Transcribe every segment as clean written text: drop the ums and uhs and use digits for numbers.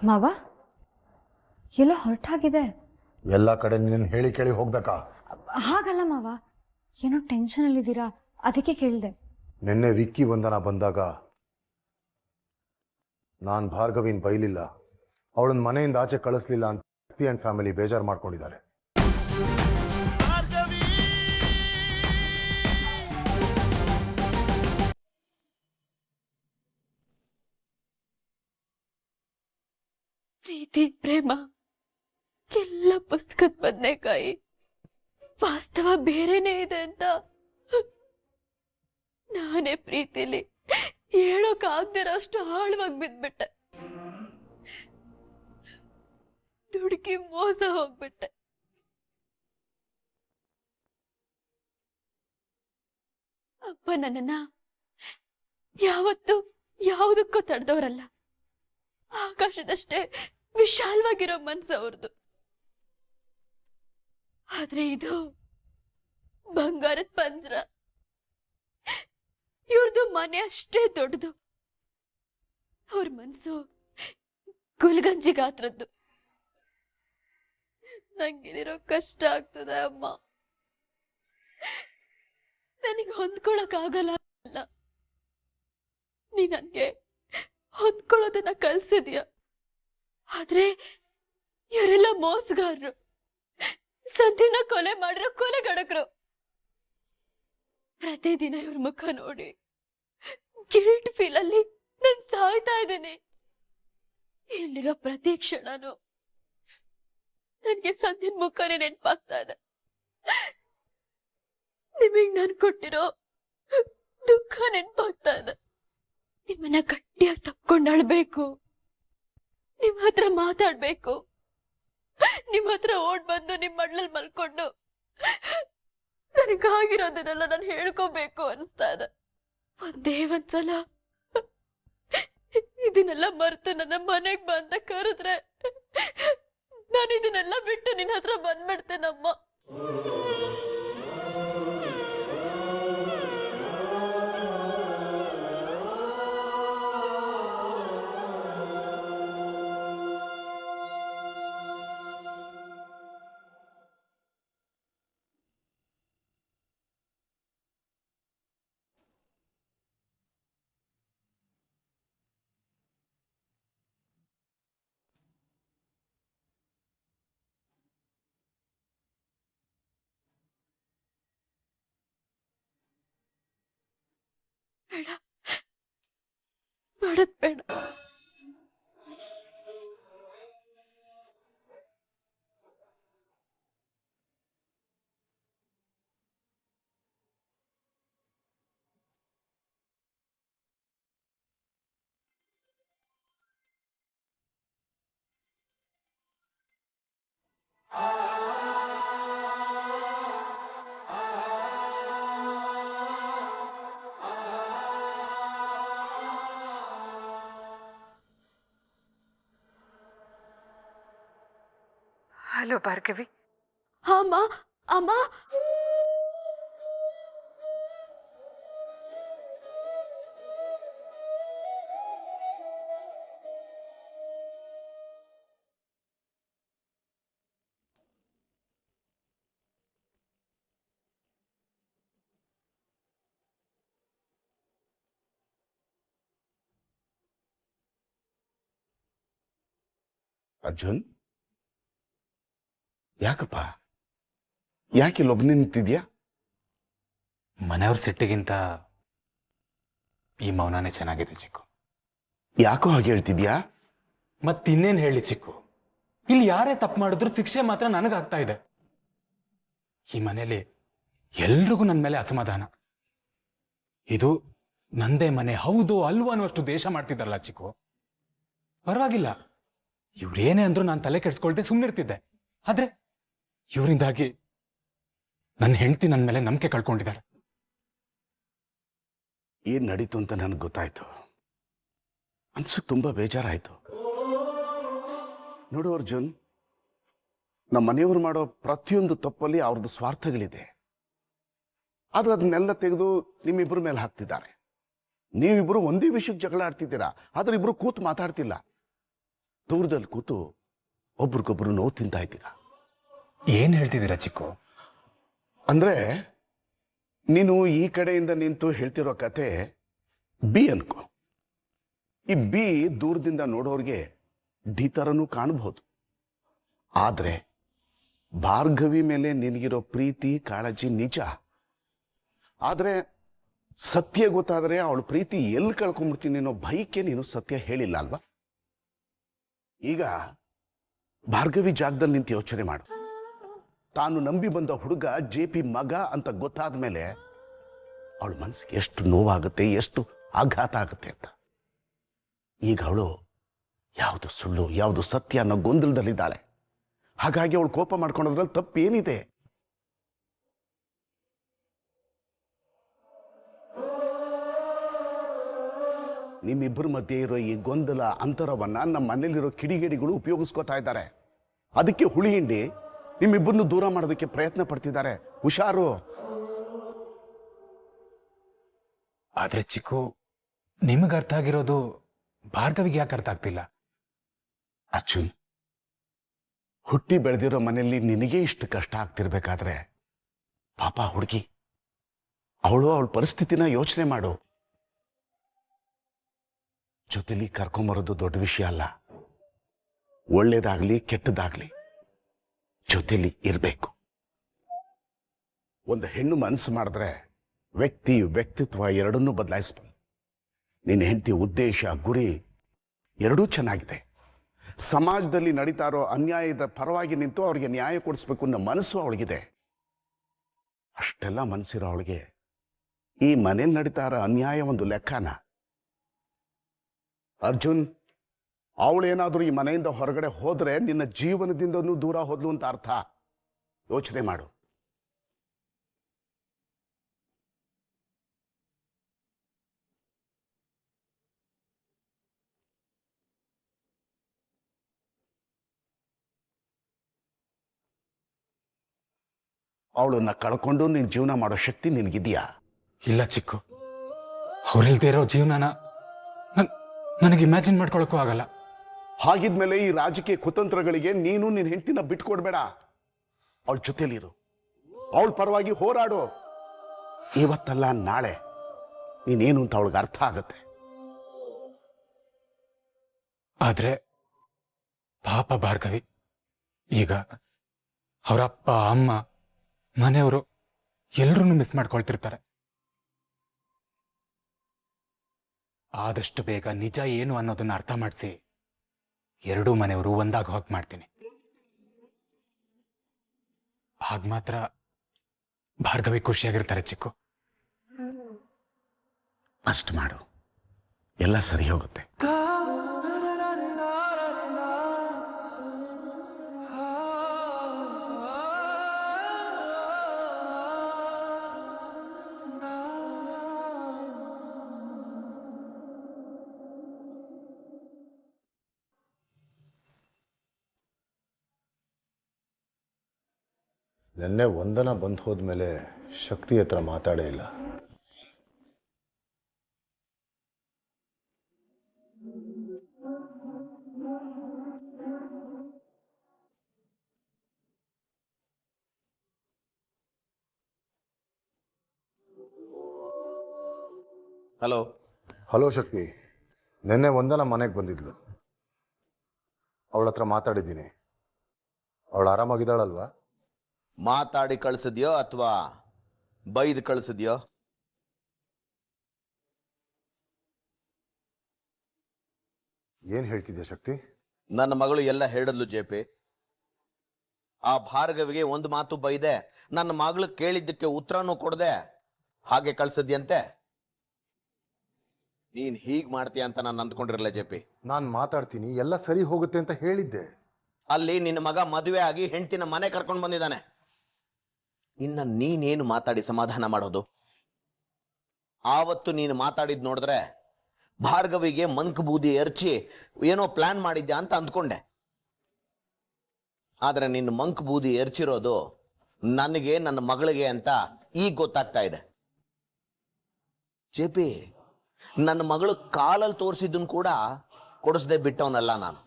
ಮಾವ ಎಲ್ಲ ಹೊರಟಾಗಿದೆ. ಎಲ್ಲ ಕಡೆ ನೀನು ಹೇಳಿ ಕೇಳಿ ಹೋಗ್ಬೇಕಾ? ಹಾಗಲ್ಲ ಮಾವ, ಏನೋ ಟೆನ್ಷನ್ ಅಲ್ಲಿದ್ದೀರಾ ಅದಕ್ಕೆ ಕೇಳಿದೆ. ನಿನ್ನೆ ವಿಕ್ಕಿ ವಂದನ ಬಂದಾಗ ನಾನು ಭಾರ್ಗವಿನ್ ಬೈಲಿಲ್ಲ, ಅವಳನ್ನ ಮನೆಯಿಂದ ಆಚೆ ಕಳಿಸ್ಲಿಲ್ಲ ಅಂತ ಅಂಡ್ ಫ್ಯಾಮಿಲಿ ಬೇಜಾರು ಮಾಡ್ಕೊಂಡಿದ್ದಾರೆ. ಪ್ರೀತಿ ಪ್ರೇಮ ಎಲ್ಲ ಪುಸ್ತಕದ ಬದನೆಕಾಯಿ, ವಾಸ್ತವ ಬೇರೆನೇ ಇದೆ ಅಂತ ನಾನೇ ಪ್ರೀತಿಲಿ ಹೇಳೋಕಾಗ್ದಿರೋಷ್ಟು ಆಳವಾಗಿ ಬಿದ್ಬಿಟ್ಟೆ. ದುಡುಕಿ ಮೋಸ ಹೋಗ್ಬಿಟ್ಟೆ. ಅಪ್ಪ ನನ್ನನ್ನ ಯಾವತ್ತೂ ಯಾವುದಕ್ಕೂ ತಡೆದವರಲ್ಲ. ಆಕಾಶದಷ್ಟೇ ವಿಶಾಲವಾಗಿರೋ ಮನ್ಸು ಅವ್ರದ್ದು. ಆದ್ರೆ ಇದು ಬಂಗಾರದ ಪಂಜರ. ಇವ್ರದ್ದು ಮನೆ ಅಷ್ಟೇ ದೊಡ್ಡದು, ಅವ್ರ ಮನ್ಸು ಗುಲ್ಗಂಜಿ ಗಾತ್ರದ್ದು. ನಂಗಿರೋ ಕಷ್ಟ ಆಗ್ತದೆ ಅಮ್ಮ, ನನಗೆ ಹೊಂದ್ಕೊಳಕ್ ಆಗಲ್ಲ. ನೀ ನನ್ಗೆ ಹೊಂದ್ಕೊಳ್ಳೋದನ್ನ ಕಲ್ಸಿದ್ಯಾ, ಆದ್ರೆ ಇವರೆಲ್ಲ ಮೋಸಗಾರರು, ಸಂಧಿನ ಕೊಲೆ ಮಾಡಿರೋ ಕೊಲೆಗಡಕರು. ಪ್ರತಿದಿನ ಇವ್ರ ಮುಖ ನೋಡಿ ಗಿಲ್ಟ್ ಫೀಲ್ ಅಲ್ಲಿ ನಾನು ಸಾಯ್ತಾ ಇದ್ದೀನಿ. ಇಲ್ಲಿರೋ ಪ್ರತಿ ಕ್ಷಣನು ನನ್ಗೆ ಸಂಧಿನ ಮುಖನೇ ನೆನಪಾಗ್ತಾ ಇದೆ. ನಿಮಗ್ ನಾನು ಕೊಟ್ಟಿರೋ ದುಃಖ ನೆನಪಾಗ್ತಾ ಇದೆ. ನಿಮ್ಮನ್ನ ಗಟ್ಟಿಯಾಗಿ ತಪ್ಕೊಂಡಾಳ್ಬೇಕು, ನಿಮ್ ಹತ್ರ ಮಾತಾಡ್ಬೇಕು, ನಿಮ್ ಹತ್ರ ಓಡ್ ಬಂದು ನಿಮ್ ಮಡ್ಲಲ್ಲಿ ಮಲ್ಕೊಂಡು ನನಗಾಗಿರೋದನ್ನೆಲ್ಲ ನಾನು ಹೇಳ್ಕೋಬೇಕು ಅನಿಸ್ತಾ ಇದೆ. ಒಂದ್ಸಲ ಇದನ್ನೆಲ್ಲ ಮರೆತು ನನ್ನ ಮನೆಗ್ ಬಂದ ಕರೆದ್ರೆ ನಾನು ಇದನ್ನೆಲ್ಲ ಬಿಟ್ಟು ನಿನ್ನ ಹತ್ರ ಬಂದ್ಬಿಡ್ತೇನಮ್ಮ. ಬೇಡ, ಮಾಡದ್ ಬೇಡ. ಹಲೋ ಭಾರ್ಗವಿ. ಅಮ್ಮ ಅಮ್ಮ, ಅರ್ಜುನ್, ಯಾಕಪ್ಪ ಯಾಕೆ ಇಲ್ಲೊಬ್ಬನೇ ನಿಂತಿದ್ಯಾ? ಮನೆಯವ್ರ ಸಿಟ್ಟಿಗಿಂತ ಈ ಮೌನನೇ ಚೆನ್ನಾಗಿದೆ ಚಿಕ್ಕು. ಯಾಕೋ ಹಾಗೆ ಹೇಳ್ತಿದ್ಯಾ? ಮತ್ತಿನ್ನೇನು ಹೇಳಿ ಚಿಕ್ಕು, ಇಲ್ಲಿ ಯಾರೇ ತಪ್ಪು ಮಾಡಿದ್ರು ಶಿಕ್ಷೆ ಮಾತ್ರ ನನಗಾಗ್ತಾ ಇದೆ. ಈ ಮನೇಲಿ ಎಲ್ರಿಗೂ ನನ್ನ ಮೇಲೆ ಅಸಮಾಧಾನ. ಇದು ನಂದೇ ಮನೆ ಹೌದು ಅಲ್ವೋ ಅನ್ನುವಷ್ಟು ದೇಶ ಮಾಡ್ತಿದ್ದಾರಲ್ಲ ಚಿಕ್ಕು. ಪರವಾಗಿಲ್ಲ, ಇವ್ರೇನೇ ಅಂದ್ರೂ ನಾನು ತಲೆ ಕೆಡ್ಸ್ಕೊಳ್ದೆ ಸುಮ್ಮನಿರ್ತಿದ್ದೆ. ಆದ್ರೆ ಇವರಿಂದಾಗಿ ನನ್ನ ಹೆಂಡತಿ ನನ್ನ ಮೇಲೆ ನಂಬಿಕೆ ಕಳ್ಕೊಂಡಿದ್ದಾರೆ. ಏನ್ ನಡೀತು ಅಂತ ನನಗೆ ಗೊತ್ತಾಯ್ತು. ಅನ್ಸಕ್ ತುಂಬಾ ಬೇಜಾರಾಯ್ತು. ನೋಡು ಅರ್ಜುನ್, ನಮ್ಮ ಮನೆಯವರು ಮಾಡೋ ಪ್ರತಿಯೊಂದು ತಪ್ಪಲ್ಲಿ ಅವ್ರದ್ದು ಸ್ವಾರ್ಥಗಳಿದೆ. ಆದ್ರೆ ಅದನ್ನೆಲ್ಲ ತೆಗೆದು ನಿಮ್ಮಿಬ್ಬರ ಮೇಲೆ ಹಾಕ್ತಿದ್ದಾರೆ. ನೀವಿಬ್ರು ಒಂದೇ ವಿಷಯಕ್ಕೆ ಜಗಳ ಆಡ್ತಿದ್ದೀರಾ, ಆದ್ರೆ ಇಬ್ರು ಕೂತು ಮಾತಾಡ್ತಿಲ್ಲ. ದೂರದಲ್ಲಿ ಕೂತು ಒಬ್ರಿಗೊಬ್ರು ನೋವು ತಿಂತಾ ಇದ್ದೀರಾ. ಏನ್ ಹೇಳ್ತಿದ್ದೀರಾ ಚಿಕ್ಕು? ಅಂದ್ರೆ ನೀನು ಈ ಕಡೆಯಿಂದ ನಿಂತು ಹೇಳ್ತಿರೋ ಕತೆ ಬಿ ಅನ್ಕೋ. ಈ ಬಿ ದೂರದಿಂದ ನೋಡೋರಿಗೆ ಡಿ ಥರನೂ ಕಾಣಬಹುದು. ಆದ್ರೆ ಭಾರ್ಗವಿ ಮೇಲೆ ನಿನಗಿರೋ ಪ್ರೀತಿ ಕಾಳಜಿ ನಿಜ. ಆದ್ರೆ ಸತ್ಯ ಗೊತ್ತಾದ್ರೆ ಅವಳ ಪ್ರೀತಿ ಎಲ್ಲಿ ಕಳ್ಕೊಂಡ್ಬಿಡ್ತೀನಿ ಅನ್ನೋ ಭಯಕ್ಕೆ ನೀನು ಸತ್ಯ ಹೇಳಿಲ್ಲ ಅಲ್ವಾ? ಈಗ ಭಾರ್ಗವಿ ಜಾಗದಲ್ಲಿ ನಿಂತು ಯೋಚನೆ ಮಾಡು. ತಾನು ನಂಬಿ ಬಂದ ಹುಡುಗ JP ಮಗ ಅಂತ ಗೊತ್ತಾದ ಮೇಲೆ ಅವಳ ಮನಸ್ಸಿಗೆ ಎಷ್ಟು ನೋವಾಗುತ್ತೆ, ಎಷ್ಟು ಆಘಾತ ಆಗುತ್ತೆ ಅಂತ. ಈಗ ಅವಳು ಯಾವುದು ಸುಳ್ಳು ಯಾವುದು ಸತ್ಯ ಅನ್ನೋ ಗೊಂದಲದಲ್ಲಿದ್ದಾಳೆ. ಹಾಗಾಗಿ ಅವಳು ಕೋಪ ಮಾಡ್ಕೊಂಡೋದ್ರಲ್ಲಿ ತಪ್ಪೇನಿದೆ? ನಿಮ್ಮಿಬ್ಬರ ಮಧ್ಯೆ ಇರೋ ಈ ಗೊಂದಲ ಅಂತರವನ್ನ ನಮ್ಮ ಮನೇಲಿರೋ ಕಿಡಿಗೇಡಿಗಳು ಉಪಯೋಗಿಸ್ಕೋತಾ ಇದ್ದಾರೆ. ಅದಕ್ಕೆ ಹುಳಿ ಹಿಂಡಿ ನಿಮ್ಮಿಬ್ಬರನ್ನು ದೂರ ಮಾಡೋದಕ್ಕೆ ಪ್ರಯತ್ನ ಪಡ್ತಿದ್ದಾರೆ. ಹುಷಾರು. ಆದ್ರೆ ಚಿಕ್ಕು, ನಿಮಗೆ ಅರ್ಥ ಆಗಿರೋದು ಭಾರ್ಗವಿಗೆ ಯಾಕೆ ಅರ್ಥ ಆಗ್ತಿಲ್ಲ? ಅರ್ಜುನ್, ಹುಟ್ಟಿ ಬೆಳೆದಿರೋ ಮನೆಯಲ್ಲಿ ನಿನಗೆ ಇಷ್ಟು ಕಷ್ಟ ಆಗ್ತಿರ್ಬೇಕಾದ್ರೆ ಪಾಪ ಹುಡುಗಿ, ಅವಳ ಪರಿಸ್ಥಿತಿನ ಯೋಚನೆ ಮಾಡು. ಜೊತೆಲಿ ಕರ್ಕೊಂಬರೋದು ದೊಡ್ಡ ವಿಷಯ ಅಲ್ಲ. ಒಳ್ಳೇದಾಗ್ಲಿ ಕೆಟ್ಟದಾಗ್ಲಿ ಜೊತೆಲಿ ಇರಬೇಕು. ಒಂದು ಹೆಣ್ಣು ಮನಸ್ಸು ಮಾಡಿದ್ರೆ ವ್ಯಕ್ತಿ ವ್ಯಕ್ತಿತ್ವ ಎರಡನ್ನೂ ಬದಲಾಯಿಸ್ಬೋದು. ನಿನ್ನ ಹೆಂಡತಿ ಉದ್ದೇಶ ಗುರಿ ಎರಡೂ ಚೆನ್ನಾಗಿದೆ. ಸಮಾಜದಲ್ಲಿ ನಡೀತಾ ಇರೋ ಅನ್ಯಾಯದ ಪರವಾಗಿ ನಿಂತು ಅವರಿಗೆ ನ್ಯಾಯ ಕೊಡಿಸ್ಬೇಕು ಅನ್ನೋ ಮನಸ್ಸು ಅವಳಿಗಿದೆ. ಅಷ್ಟೆಲ್ಲ ಮನಸ್ಸಿರೋ ಅವಳಿಗೆ ಈ ಮನೇಲಿ ನಡೀತಾ ಇರೋ ಅನ್ಯಾಯ ಒಂದು ಲೆಕ್ಕನ? ಅರ್ಜುನ್, ಅವಳೇನಾದ್ರೂ ಈ ಮನೆಯಿಂದ ಹೊರಗಡೆ ಹೋದ್ರೆ ನಿನ್ನ ಜೀವನದಿಂದನೂ ದೂರ ಹೋದ್ಲು ಅಂತ ಅರ್ಥ. ಯೋಚನೆ ಮಾಡು. ಅವಳನ್ನ ಕಳ್ಕೊಂಡು ನಿನ್ ಜೀವನ ಮಾಡೋ ಶಕ್ತಿ ನಿನಗಿದೆಯಾ? ಇಲ್ಲ ಚಿಕ್ಕು, ಅವ್ರಿಲ್ದೇ ಇರೋ ಜೀವನನ ನನಗೆ ಇಮ್ಯಾಜಿನ್ ಮಾಡ್ಕೊಳಕ್ಕೂ ಆಗಲ್ಲ. ಹಾಗಿದ್ಮೇಲೆ ಈ ರಾಜಕೀಯ ಕುತಂತ್ರಗಳಿಗೆ ನೀನು ನಿನ್ನ ಹೆಂಡತಿನ ಬಿಟ್ಕೊಡ್ಬೇಡ. ಅವಳ ಜೊತೆಲಿರು, ಅವಳ ಪರವಾಗಿ ಹೋರಾಡು. ಇವತ್ತಲ್ಲ ನಾಳೆ ನೀನೇನು ಅಂತ ಅವಳಿಗೆ ಅರ್ಥ ಆಗತ್ತೆ. ಆದ್ರೆ ಪಾಪ ಭಾರ್ಗವಿ, ಈಗ ಅವರಪ್ಪ ಅಮ್ಮ ಮನೆಯವರು ಎಲ್ರೂ ಮಿಸ್ ಮಾಡ್ಕೊಳ್ತಿರ್ತಾರೆ. ಆದಷ್ಟು ಬೇಗ ನಿಜ ಏನು ಅನ್ನೋದನ್ನ ಅರ್ಥ ಮಾಡಿಸಿ ಎರಡೂ ಮನೆಯವರು ಒಂದಾಗ ಹೋಗಿ ಮಾಡ್ತೀನಿ. ಆಗ ಮಾತ್ರ ಭಾರ್ಗವಿ ಖುಷಿಯಾಗಿರ್ತಾರೆ ಚಿಕ್ಕು. ಅಷ್ಟು ಮಾಡು, ಎಲ್ಲ ಸರಿ ಹೋಗುತ್ತೆ. ನೆನ್ನೆ ವಂದನ ಬಂದು ಹೋದ್ಮೇಲೆ ಶಕ್ತಿ ಹತ್ರ ಮಾತಾಡೇ ಇಲ್ಲ. ಹಲೋ. ಹಲೋ ಶಕ್ತಿ, ನೆನ್ನೆ ವಂದನ ಮನೆಗೆ ಬಂದಿದ್ಲು. ಅವಳ ಹತ್ರ ಮಾತಾಡಿದ್ದೀನಿ. ಅವಳು ಆರಾಮಾಗಿದ್ದಾಳಲ್ವಾ? ಮಾತಾಡಿ ಕಳಿಸಿದ್ಯೋ ಅಥವಾ ಬೈದು ಕಳಿಸಿದ್ಯೋ? ಏನ್ ಹೇಳ್ತಿದ್ಯಾ ಶಕ್ತಿ? ನನ್ನ ಮಗಳು ಎಲ್ಲ ಹೇಳಿದ್ಲು JP. ಆ ಭಾರ್ಗವಿಗೆ ಒಂದು ಮಾತು ಬೈದೆ, ನನ್ನ ಮಗಳು ಕೇಳಿದ್ದಕ್ಕೆ ಉತ್ತರನೂ ಕೊಡದೆ ಹಾಗೆ ಕಳ್ಸಿದ್ಯಂತೆ. ನೀನ್ ಹೀಗ್ ಮಾಡ್ತೀಯ ಅಂತ ನಾನು ಅಂದ್ಕೊಂಡಿರಲ್ಲ JP. ನಾನು ಮಾತಾಡ್ತೀನಿ, ಎಲ್ಲ ಸರಿ ಹೋಗುತ್ತೆ ಅಂತ ಹೇಳಿದ್ದೆ. ಅಲ್ಲಿ ನಿನ್ನ ಮಗ ಮದುವೆ ಆಗಿ ಹೆಂಡ್ತಿನ ಮನೆ ಕರ್ಕೊಂಡು ಬಂದಿದ್ದಾನೆ. ಇನ್ನ ನೀನೇನು ಮಾತಾಡಿ ಸಮಾಧಾನ ಮಾಡೋದು? ಆವತ್ತು ನೀನು ಮಾತಾಡಿದ್ ನೋಡಿದ್ರೆ ಭಾರ್ಗವಿಗೆ ಮಂಕ್ ಬೂದಿ ಎರಚಿ ಏನೋ ಪ್ಲಾನ್ ಮಾಡಿದ್ಯಾ ಅಂತ ಅಂದ್ಕೊಂಡೆ. ಆದ್ರೆ ನಿನ್ನ ಮಂಕ್ ಬೂದಿ ಎರಚಿರೋದು ನನಗೆ, ನನ್ನ ಮಗಳಿಗೆ ಅಂತ ಈಗ ಗೊತ್ತಾಗ್ತಾ ಇದೆ. JP, ನನ್ನ ಮಗಳು ಕಾಲಲ್ಲಿ ತೋರಿಸಿದ್ದನ್ನು ಕೂಡ ಕೊಡಿಸ್ದೆ ಬಿಟ್ಟವನಲ್ಲ ನಾನು.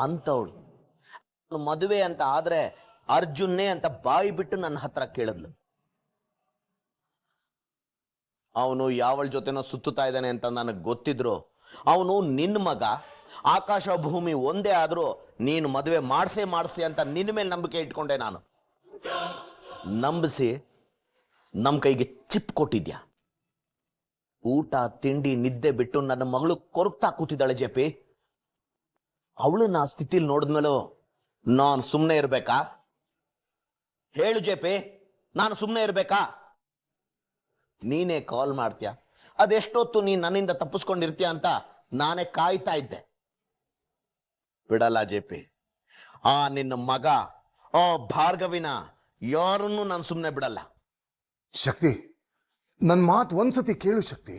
ಅಂತವಳು ಮದುವೆ ಅಂತ ಆದ್ರೆ ಅರ್ಜುನ್ನೇ ಅಂತ ಬಾಯಿ ಬಿಟ್ಟು ನನ್ನ ಹತ್ರ ಕೇಳಿದ್ಲು. ಅವನು ಯಾವಳ ಜೊತೆನೋ ಸುತ್ತುತ್ತಾ ಇದ್ದಾನೆ ಅಂತ ನನಗೆ ಗೊತ್ತಿದ್ರು ಅವನು ನಿನ್ನ ಮಗ, ಆಕಾಶ ಭೂಮಿ ಒಂದೇ ಆದ್ರೂ ನೀನು ಮದುವೆ ಮಾಡಿಸಿ ಅಂತ ನಿನ್ನ ಮೇಲೆ ನಂಬಿಕೆ ಇಟ್ಕೊಂಡೆ ನಾನು. ನಂಬಿಸಿ ನಮ್ಮ ಕೈಗೆ ಚಿಪ್ ಕೊಟ್ಟಿದ್ಯಾ. ಊಟ ತಿಂಡಿ ನಿದ್ದೆ ಬಿಟ್ಟು ನನ್ನ ಮಗಳು ಕೊರಗ್ತಾ ಕೂತಿದ್ದಾಳೆ ಜೆ ಪಿ. ಅವಳನ್ನ ಆ ಸ್ಥಿತಿಲಿ ನೋಡಿದ್ಮೇಲೂ ನಾನು ಸುಮ್ಮನೆ ಇರ್ಬೇಕಾ? ಹೇಳು ಜೆ ಪಿ, ನಾನು ಸುಮ್ಮನೆ ಇರ್ಬೇಕಾ? ನೀನೇ ಕಾಲ್ ಮಾಡ್ತೀಯ, ಅದೆಷ್ಟೊತ್ತು ನೀನ್ ನನ್ನಿಂದ ತಪ್ಪಿಸ್ಕೊಂಡಿರ್ತೀಯ ಅಂತ ನಾನೇ ಕಾಯ್ತಾ ಇದ್ದೆ. ಬಿಡಲ್ಲ ಜೆ ಪಿ, ಆ ನಿನ್ನ ಮಗ ಆ ಭಾರ್ಗವಿನ ಯಾರನ್ನೂ ನಾನು ಸುಮ್ಮನೆ ಬಿಡಲ್ಲ. ಶಕ್ತಿ, ನನ್ನ ಮಾತು ಒಂದ್ಸತಿ ಕೇಳು ಶಕ್ತಿ.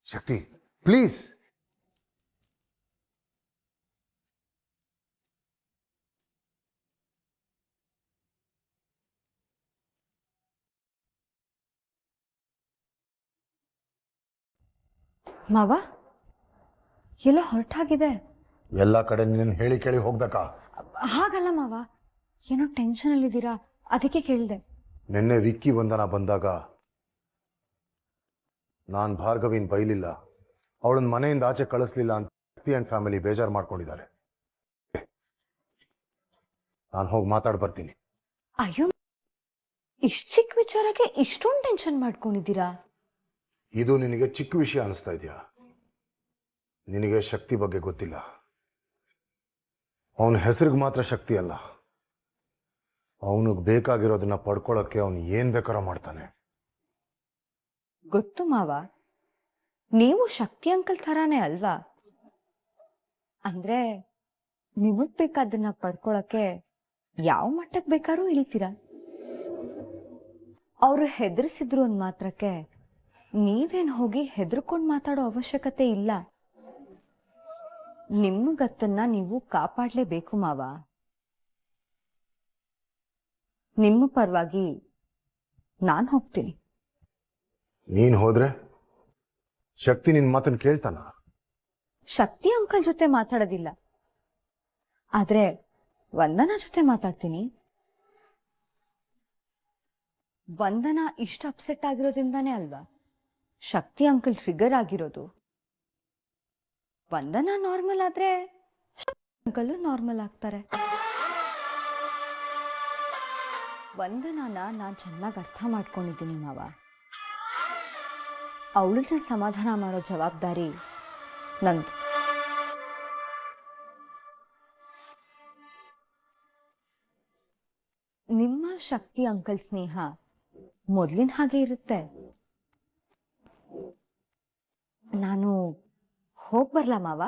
ಶಕ್ತಿ ಪ್ಲೀಸ್. ಮಾವ ಎಲ್ಲ ಹೊರಟಾಗಿದೆ. ಎಲ್ಲ ಕಡೆ ನಿನ್ನ ಹೇಳಿ ಕೇಳಿ ಹೋಗ್ಬೇಕಾ? ಹಾಗಲ್ಲ ಮಾವ, ಏನೋ ಟೆನ್ಷನಲ್ಲಿದ್ದೀರಾ ಅದಕ್ಕೆ ಕೇಳಿದೆ. ನಿನ್ನೆ ವಿಕ್ಕಿ ವಂದನ ಬಂದಾಗ ನಾನು ಭಾರ್ಗವಿನ್ ಬೈಲಿಲ್ಲ, ಅವಳನ್ನ ಮನೆಯಿಂದ ಆಚೆ ಕಳಿಸ್ಲಿಲ್ಲ ಅಂತ ಶಕ್ತಿ ಆ್ಯಂಡ್ ಫ್ಯಾಮಿಲಿ ಬೇಜಾರು ಮಾಡ್ಕೊಂಡಿದ್ದಾರೆ. ನಾನು ಹೋಗಿ ಮಾತಾಡಿ ಬರ್ತೀನಿ. ಅಯ್ಯೋ, ಇಷ್ಟು ಚಿಕ್ಕ ವಿಚಾರಕ್ಕೆ ಇಷ್ಟೊಂದು ಟೆನ್ಷನ್ ಮಾಡ್ಕೊಂಡಿದ್ದೀರಾ? ಇದು ನಿನಗೆ ಚಿಕ್ಕ ವಿಷಯ ಅನಿಸ್ತಾ ಇದೆಯಾ? ನಿನಗೆ ಶಕ್ತಿ ಬಗ್ಗೆ ಗೊತ್ತಿಲ್ಲ. ಅವನ ಹೆಸರಿಗೆ ಮಾತ್ರ ಶಕ್ತಿ ಅಲ್ಲ, ಅವನಿಗೆ ಬೇಕಾಗಿರೋದನ್ನ ಪಡ್ಕೊಳ್ಳೋಕ್ಕೆ ಅವನು ಏನ್ ಬೇಕಾರೋ ಮಾಡ್ತಾನೆ. ಗೊತ್ತು ಮಾವ, ನೀವು ಶಕ್ತಿ ಅಂಕಲ್ ಥರಾನೇ ಅಲ್ವಾ? ಅಂದ್ರೆ ನಿಮಗ್ ಬೇಕಾದನ್ನ ಪಡ್ಕೊಳಕ್ಕೆ ಯಾವ ಮಟ್ಟಕ್ಕೆ ಬೇಕಾದ್ರೂ ಇಳಿತೀರಾ. ಅವರು ಹೆದರ್ಸಿದ್ರು ಒಂದ್ ಮಾತ್ರಕ್ಕೆ ನೀವೇನ್ ಹೋಗಿ ಹೆದರ್ಕೊಂಡು ಮಾತಾಡೋ ಅವಶ್ಯಕತೆ ಇಲ್ಲ. ನಿಮ್ಮ ಗತ್ತನ್ನ ನೀವು ಕಾಪಾಡ್ಲೇಬೇಕು ಮಾವ. ನಿಮ್ಮ ಪರವಾಗಿ ನಾನು ಹೋಗ್ತೀನಿ. ನೀನ್ ಹೋದ್ರೆ ಶಕ್ತಿ ನಿನ್ ಮಾತನ್ನ ಕೇಳ್ತಾನ? ಶಕ್ತಿ ಅಂಕಲ್ ಜೊತೆ ಮಾತಾಡೋದಿಲ್ಲ, ಆದ್ರೆ ವಂದನಾ ಜೊತೆ ಮಾತಾಡ್ತೀನಿ. ವಂದನಾ ಇಷ್ಟು ಅಪ್ಸೆಟ್ ಆಗಿರೋದ್ರಿಂದಾನೇ ಅಲ್ವಾ ಶಕ್ತಿ ಅಂಕಲ್ ಟ್ರಿಗರ್ ಆಗಿರೋದು. ವಂದನಾ ನಾರ್ಮಲ್ ಆದ್ರೆ ಅಂಕಲ್ ನಾರ್ಮಲ್ ಆಗ್ತಾರೆ. ವಂದನಾನ ನಾನು ಚೆನ್ನಾಗಿ ಅರ್ಥ ಮಾಡ್ಕೊಂಡಿದ್ದೀನಿ ಮಾವ. ಅವಳನ್ನ ಸಮಾಧಾನ ಮಾಡೋ ಜವಾಬ್ದಾರಿ ನಂದು. ನಿಮ್ಮ ಶಕ್ತಿ ಅಂಕಲ್ ಸ್ನೇಹ ಮೊದಲಿನ ಹಾಗೆ ಇರುತ್ತೆ. ನಾನು ಹೋಗ್ಬರ್ಲಾ ಮಾವ?